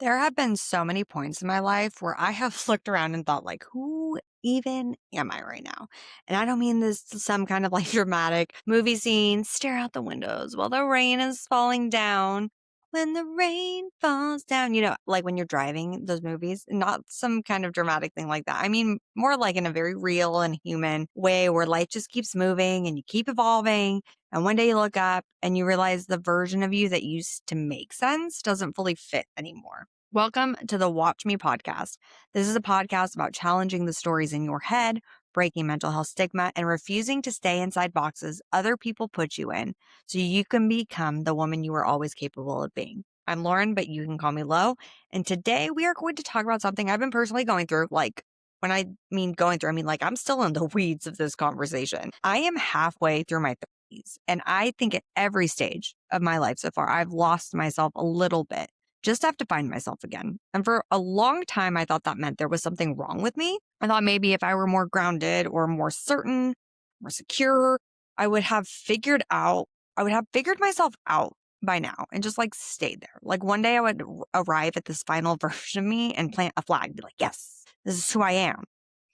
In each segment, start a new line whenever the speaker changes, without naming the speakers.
There have been so many points in my life where I have looked around and thought, like, who even am I right now? And I don't mean this to some kind of like dramatic movie scene, stare out the windows while the rain is falling down. When the rain falls down, like when you're driving those movies, not some kind of dramatic thing like that. I mean, more like in a very real and human way where life just keeps moving and you keep evolving. And one day you look up and you realize the version of you that used to make sense doesn't fully fit anymore. Welcome to the Watch Me podcast. This is a podcast about challenging the stories in your head, breaking mental health stigma, and refusing to stay inside boxes other people put you in so you can become the woman you were always capable of being. I'm Lauren, but you can call me Lo. And today we are going to talk about something I've been personally going through. Like, when I mean going through, I mean like I'm still in the weeds of this conversation. I am halfway through my 30s, and I think at every stage of my life so far, I've lost myself a little bit. Just have to find myself again. And for a long time, I thought that meant there was something wrong with me. I thought maybe if I were more grounded or more certain, more secure, I would have figured out, I would have figured myself out by now and just like stayed there. Like one day I would arrive at this final version of me and plant a flag, be like, yes, this is who I am.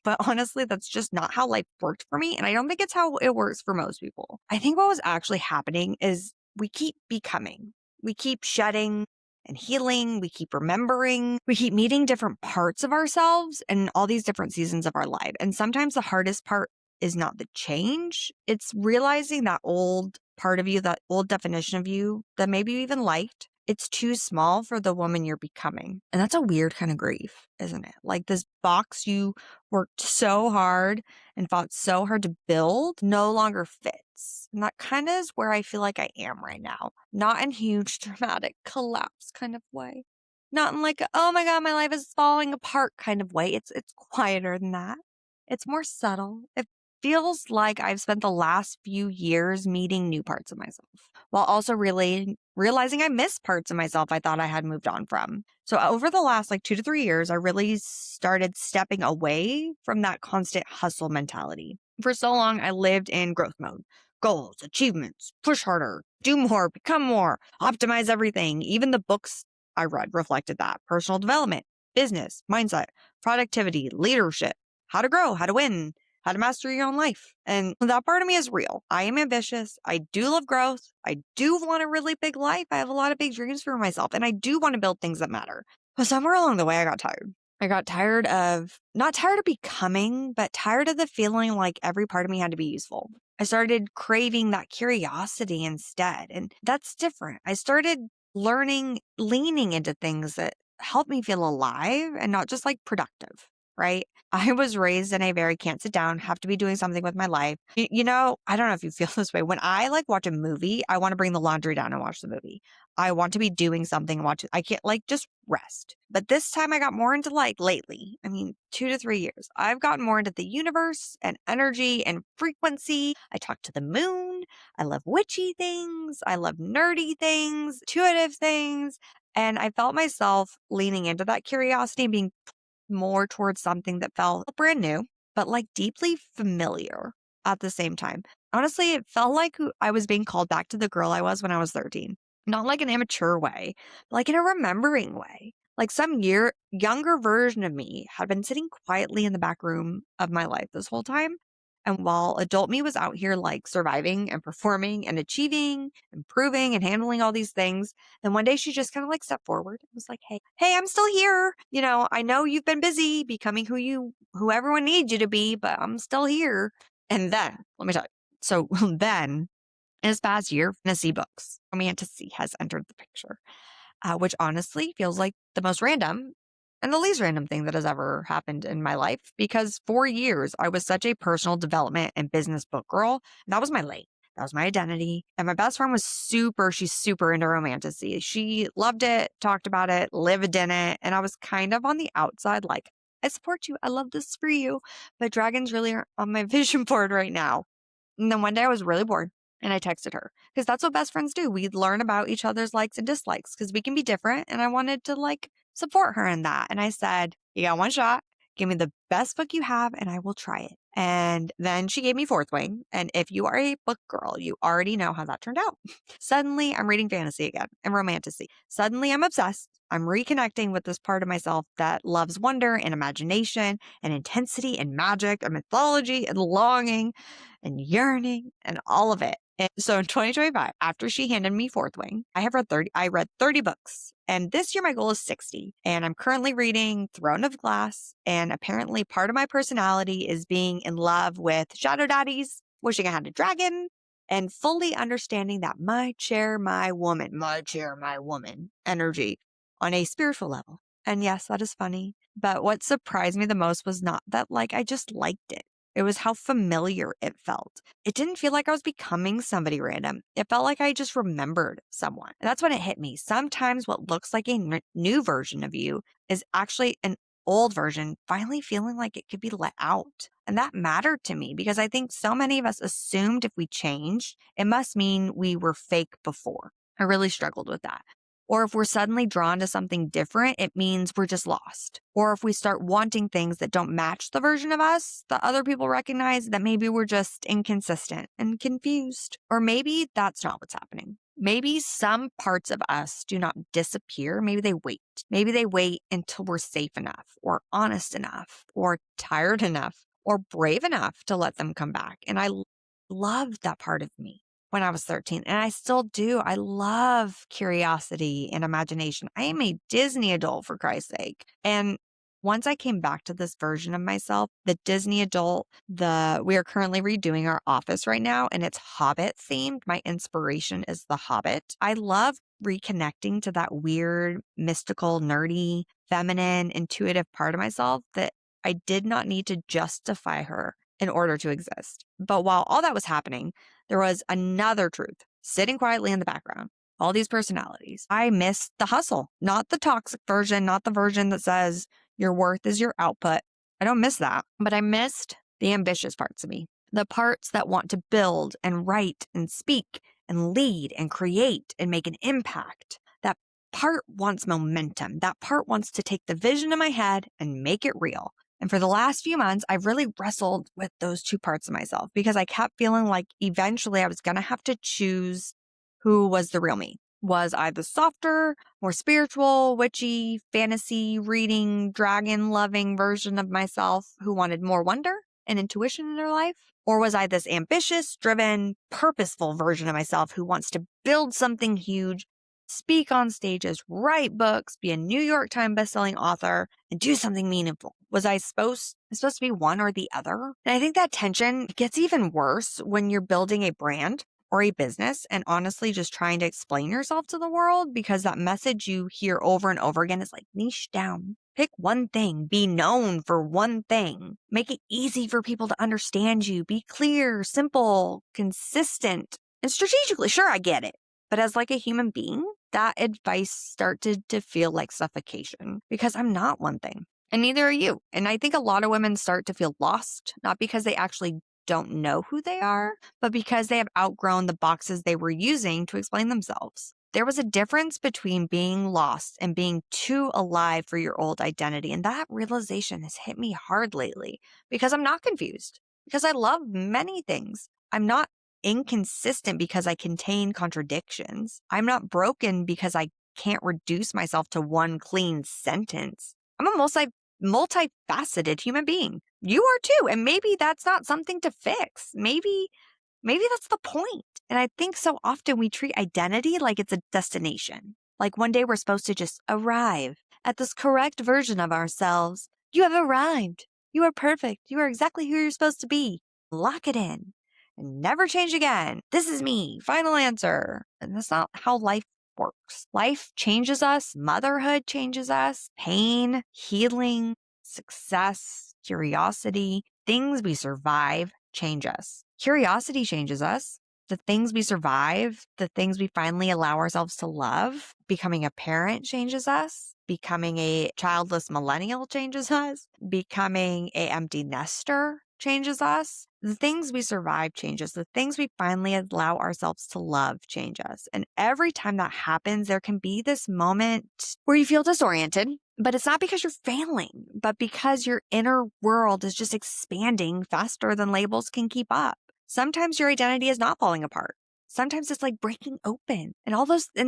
But honestly, that's just not how life worked for me. And I don't think it's how it works for most people. I think what was actually happening is we keep becoming, we keep shedding and healing. We keep remembering. We keep meeting different parts of ourselves in all these different seasons of our life. And sometimes the hardest part is not the change. It's realizing that old part of you, that old definition of you that maybe you even liked. It's too small for the woman you're becoming. And that's a weird kind of grief, isn't it? Like this box you worked so hard and fought so hard to build no longer fits. And that kind of is where I feel like I am right now. Not in huge dramatic collapse kind of way. Not in like, oh my God, my life is falling apart kind of way. It's quieter than that. It's more subtle. It feels like I've spent the last few years meeting new parts of myself while also really realizing I miss parts of myself I thought I had moved on from. So over the last like 2 to 3 years, I really started stepping away from that constant hustle mentality. For so long, I lived in growth mode. Goals, achievements, push harder, do more, become more, optimize everything. Even the books I read reflected that. Personal development, business, mindset, productivity, leadership, how to grow, how to win, how to master your own life. And that part of me is real. I am ambitious. I do love growth. I do want a really big life. I have a lot of big dreams for myself, and I do want to build things that matter. But somewhere along the way, I got tired. I got tired of, not tired of becoming, but tired of the feeling like every part of me had to be useful. I started craving that curiosity instead. And that's different. I started leaning into things that help me feel alive and not just like productive, right? I was raised in a very can't sit down, have to be doing something with my life. I don't know if you feel this way. When I like watch a movie, I want to bring the laundry down and watch the movie. I want to be doing something and watch it. I can't like just rest. But this time I got more into like lately, 2 to 3 years, I've gotten more into the universe and energy and frequency. I talk to the moon. I love witchy things. I love nerdy things, intuitive things. And I felt myself leaning into that curiosity and being more towards something that felt brand new, but like deeply familiar at the same time. Honestly, it felt like I was being called back to the girl I was when I was 13. Not like an immature way, but like in a remembering way. Like some younger version of me had been sitting quietly in the back room of my life this whole time. And while adult me was out here like surviving and performing and achieving, improving and handling all these things, then one day she just kind of like stepped forward and was like, hey, I'm still here. I know you've been busy becoming who everyone needs you to be, but I'm still here. And then, let me tell you. So then, in this past year, fantasy books, romantasy has entered the picture, which honestly feels like the most random and the least random thing that has ever happened in my life, because for years I was such a personal development and business book girl. And that was my lane. That was my identity. And my best friend was she's super into romantasy. She loved it, talked about it, lived in it. And I was kind of on the outside, like, I support you. I love this for you. But dragons really aren't on my vision board right now. And then one day I was really bored and I texted her because that's what best friends do. We learn about each other's likes and dislikes because we can be different. And I wanted to like support her in that. And I said, you got one shot. Give me the best book you have and I will try it. And then she gave me Fourth Wing. And if you are a book girl, you already know how that turned out. Suddenly, I'm reading fantasy again and romantasy. Suddenly, I'm obsessed. I'm reconnecting with this part of myself that loves wonder and imagination and intensity and magic and mythology and longing and yearning and all of it. And so in 2025, after she handed me Fourth Wing, I read 30 books. And this year my goal is 60. And I'm currently reading Throne of Glass. And apparently part of my personality is being in love with shadow daddies, wishing I had a dragon, and fully understanding that my chair, my woman energy on a spiritual level. And yes, that is funny. But what surprised me the most was not that I just liked it. It was how familiar it felt. It didn't feel like I was becoming somebody random. It felt like I just remembered someone. And that's when it hit me. Sometimes what looks like a new version of you is actually an old version finally feeling like it could be let out. And that mattered to me because I think so many of us assumed if we changed, it must mean we were fake before. I really struggled with that. Or if we're suddenly drawn to something different, it means we're just lost. Or if we start wanting things that don't match the version of us that other people recognize, that maybe we're just inconsistent and confused. Or maybe that's not what's happening. Maybe some parts of us do not disappear. Maybe they wait. Maybe they wait until we're safe enough or honest enough or tired enough or brave enough to let them come back. And I loved that part of me when I was 13, and I still do. I love curiosity and imagination. I am a Disney adult, for Christ's sake. And once I came back to this version of myself, the Disney adult, we are currently redoing our office right now, and it's Hobbit themed. My inspiration is The Hobbit. I love reconnecting to that weird, mystical, nerdy, feminine, intuitive part of myself that I did not need to justify her in order to exist. But while all that was happening, there was another truth sitting quietly in the background. All these personalities. I missed the hustle, not the toxic version, not the version that says your worth is your output. I don't miss that, but I missed the ambitious parts of me, the parts that want to build and write and speak and lead and create and make an impact. That part wants momentum. That part wants to take the vision in my head and make it real. And for the last few months, I've really wrestled with those two parts of myself because I kept feeling like eventually I was going to have to choose who was the real me. Was I the softer, more spiritual, witchy, fantasy reading, dragon loving version of myself who wanted more wonder and intuition in her life? Or was I this ambitious, driven, purposeful version of myself who wants to build something huge, speak on stages, write books, be a New York Times bestselling author, and do something meaningful? Was I supposed to be one or the other? And I think that tension gets even worse when you're building a brand or a business and honestly just trying to explain yourself to the world, because that message you hear over and over again is niche down. Pick one thing, be known for one thing, make it easy for people to understand you, be clear, simple, consistent, and strategically. Sure, I get it. But as a human being, that advice started to feel like suffocation because I'm not one thing and neither are you. And I think a lot of women start to feel lost, not because they actually don't know who they are, but because they have outgrown the boxes they were using to explain themselves. There was a difference between being lost and being too alive for your old identity. And that realization has hit me hard lately because I'm not confused, because I love many things. I'm not inconsistent because I contain contradictions. I'm not broken because I can't reduce myself to one clean sentence. I'm a multifaceted human being. You are too. And maybe that's not something to fix. Maybe that's the point. And I think so often we treat identity like it's a destination. Like one day we're supposed to just arrive at this correct version of ourselves. You have arrived. You are perfect. You are exactly who you're supposed to be. Lock it in and never change again. This is me. Final answer. And that's not how life works. Life changes us. Motherhood changes us. Pain, healing, success, curiosity, things we survive change us. Curiosity changes us. The things we survive, the things we finally allow ourselves to love, becoming a parent changes us. Becoming a childless millennial changes us. Becoming a empty nester changes us. The things we survive change us. The things we finally allow ourselves to love change us. And every time that happens, there can be this moment where you feel disoriented, but it's not because you're failing, but because your inner world is just expanding faster than labels can keep up. Sometimes your identity is not falling apart. Sometimes it's like breaking open, and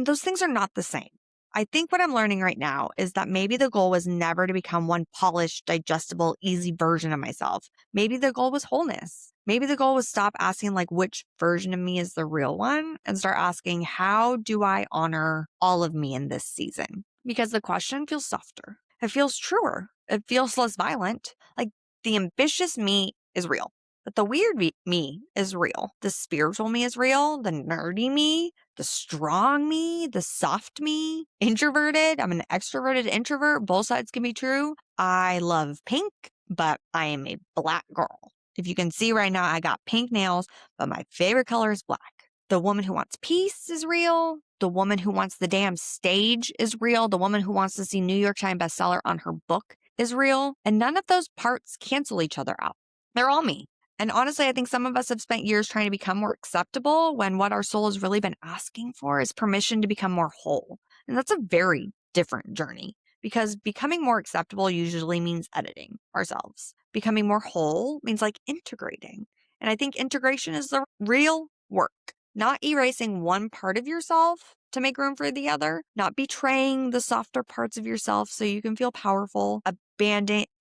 those things are not the same. I think what I'm learning right now is that maybe the goal was never to become one polished, digestible, easy version of myself. Maybe the goal was wholeness. Maybe the goal was stop asking like which version of me is the real one and start asking, how do I honor all of me in this season? Because the question feels softer. It feels truer. It feels less violent. Like the ambitious me is real. But the weird me is real. The spiritual me is real. The nerdy me, the strong me, the soft me, introverted. I'm an extroverted introvert. Both sides can be true. I love pink, but I am a black girl. If you can see right now, I got pink nails, but my favorite color is black. The woman who wants peace is real. The woman who wants the damn stage is real. The woman who wants to see New York Times bestseller on her book is real. And none of those parts cancel each other out. They're all me. And honestly, I think some of us have spent years trying to become more acceptable when what our soul has really been asking for is permission to become more whole. And that's a very different journey because becoming more acceptable usually means editing ourselves. Becoming more whole means like integrating. And I think integration is the real work, not erasing one part of yourself to make room for the other, not betraying the softer parts of yourself so you can feel powerful,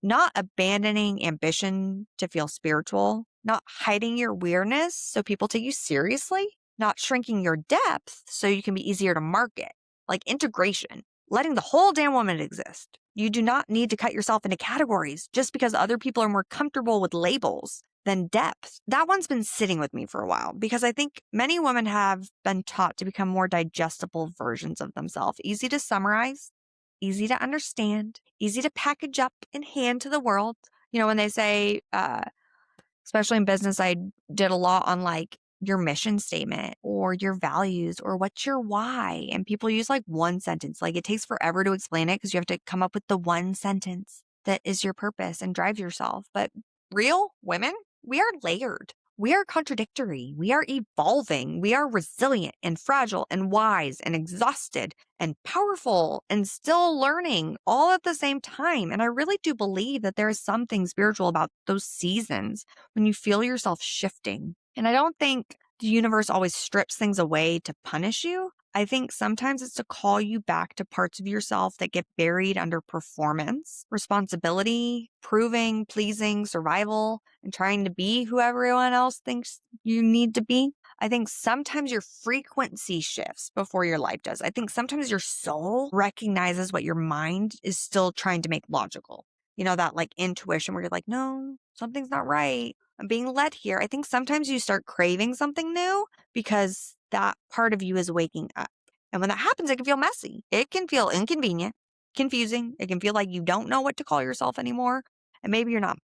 not abandoning ambition to feel spiritual, not hiding your weirdness so people take you seriously, not shrinking your depth so you can be easier to market. Like integration, letting the whole damn woman exist. You do not need to cut yourself into categories just because other people are more comfortable with labels than depth. That one's been sitting with me for a while because I think many women have been taught to become more digestible versions of themselves, easy to summarize, easy to understand, easy to package up and hand to the world. You know, when they say, especially in business, I did a lot on like your mission statement or your values or what's your why. And people use like one sentence. Like it takes forever to explain it because you have to come up with the one sentence that is your purpose and drives yourself. But real women, we are layered. We are contradictory. We are evolving. We are resilient and fragile and wise and exhausted and powerful and still learning all at the same time. And I really do believe that there is something spiritual about those seasons when you feel yourself shifting. And I don't think the universe always strips things away to punish you. I think sometimes it's to call you back to parts of yourself that get buried under performance, responsibility, proving, pleasing, survival, and trying to be who everyone else thinks you need to be. I think sometimes your frequency shifts before your life does. I think sometimes your soul recognizes what your mind is still trying to make logical. You know, that like intuition where you're like, no, something's not right. I'm being led here. I think sometimes you start craving something new because that part of you is waking up. And when that happens, it can feel messy. It can feel inconvenient, confusing. It can feel like you don't know what to call yourself anymore. And maybe you're not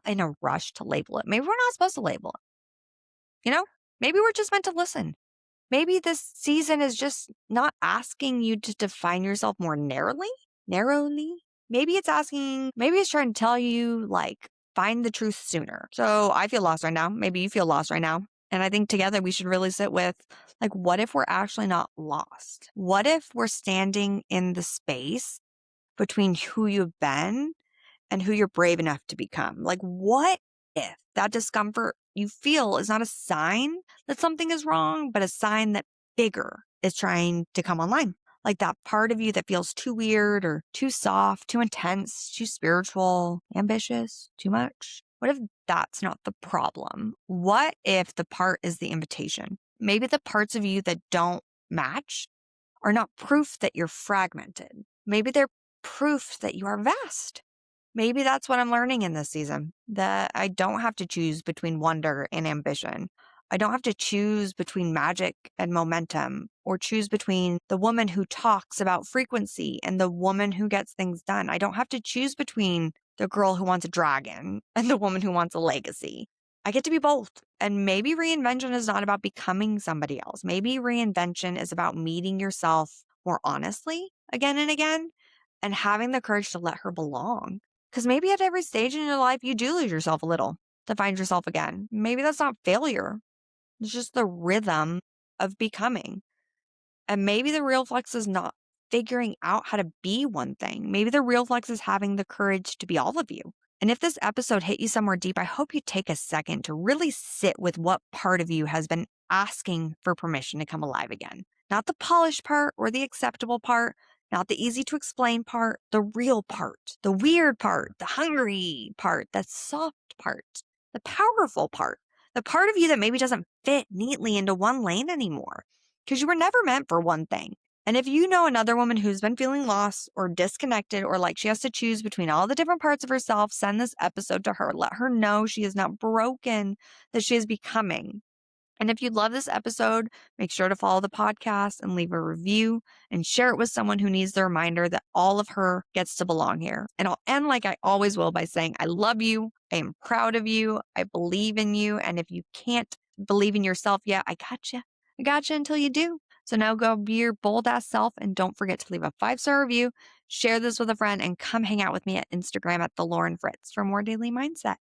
in a rush to label it. Maybe we're not supposed to label it. You know, maybe we're just meant to listen. Maybe this season is just not asking you to define yourself more narrowly. Maybe it's trying to tell you like, find the truth sooner. So I feel lost right now. Maybe you feel lost right now. And I think together we should really sit with like, what if we're actually not lost? What if we're standing in the space between who you've been and who you're brave enough to become? Like, what if that discomfort you feel is not a sign that something is wrong, but a sign that bigger is trying to come online? Like that part of you that feels too weird or too soft, too intense, too spiritual, ambitious, too much. What if that's not the problem? What if the part is the invitation? Maybe the parts of you that don't match are not proof that you're fragmented. Maybe they're proof that you are vast. Maybe that's what I'm learning in this season, that I don't have to choose between wonder and ambition. I don't have to choose between magic and momentum or choose between the woman who talks about frequency and the woman who gets things done. I don't have to choose between the girl who wants a dragon and the woman who wants a legacy. I get to be both. And maybe reinvention is not about becoming somebody else. Maybe reinvention is about meeting yourself more honestly again and again and having the courage to let her belong. Because maybe at every stage in your life, you do lose yourself a little. to find yourself again. Maybe that's not failure. It's just the rhythm of becoming. And maybe the real flex is not figuring out how to be one thing. Maybe the real flex is having the courage to be all of you. And if this episode hit you somewhere deep, I hope you take a second to really sit with what part of you has been asking for permission to come alive again. Not the polished part or the acceptable part, not the easy to explain part, the real part, the weird part, the hungry part, the soft part, the powerful part, the part of you that maybe doesn't fit neatly into one lane anymore. Because you were never meant for one thing. And if you know another woman who's been feeling lost or disconnected or like she has to choose between all the different parts of herself, send this episode to her. Let her know she is not broken, that she is becoming. And if you love this episode, make sure to follow the podcast and leave a review and share it with someone who needs the reminder that all of her gets to belong here. And I'll end like I always will by saying, I love you. I am proud of you. I believe in you. And if you can't believe in yourself yet, I got you. I got you until you do. So now go be your bold ass self and don't forget to leave a 5-star review, share this with a friend, and come hang out with me at Instagram at the Lauren Fritz for more daily mindset.